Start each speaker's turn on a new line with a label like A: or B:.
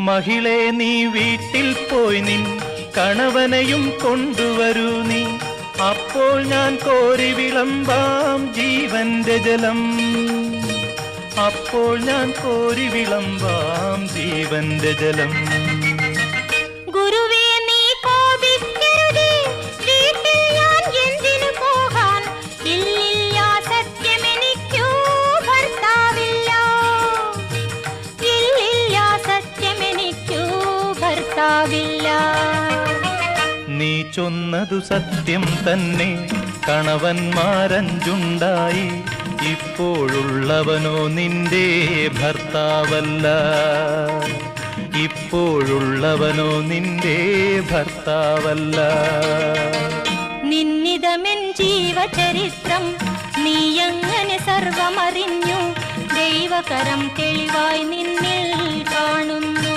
A: മഹിളെ നീ വീട്ടിൽ പോയി നിൻ കണവനെയും കൊണ്ടുവരൂ നീ, അപ്പോൾ ഞാൻ കോരി വിളമ്പാം ജീവന്റെ ജലം, അപ്പോൾ ഞാൻ കോരി വിളമ്പാം ജീവന്റെ ജലം.
B: ഗുരുവേ നീ കോപിക്കരുതേ, വീട്ടിൽ ഞാൻ എന്തിനു പോകാൻ? ഇല്ലില്ല സത്യമെനിക്കു ഭർത്താവില്ല, ഇല്ലില്ല സത്യമെനിക്കു ഭർത്താവില്ല.
A: നീ ചൊന്നതു സത്യം തന്നെ, കണവന്മാരഞ്ചുണ്ടായി, ഇപ്പോഴുള്ളവനോ നിന്റെ ഭർത്താവല്ല, ഇപ്പോഴുള്ളവനോ നിന്റെ ഭർത്താവല്ല.
B: നിന്നിതമെൻ ജീവചരിത്രം നീയങ്ങനെ സർവമറിഞ്ഞു, ദൈവകരം തെളിവായി നിന്നിൽ കാണുന്നു.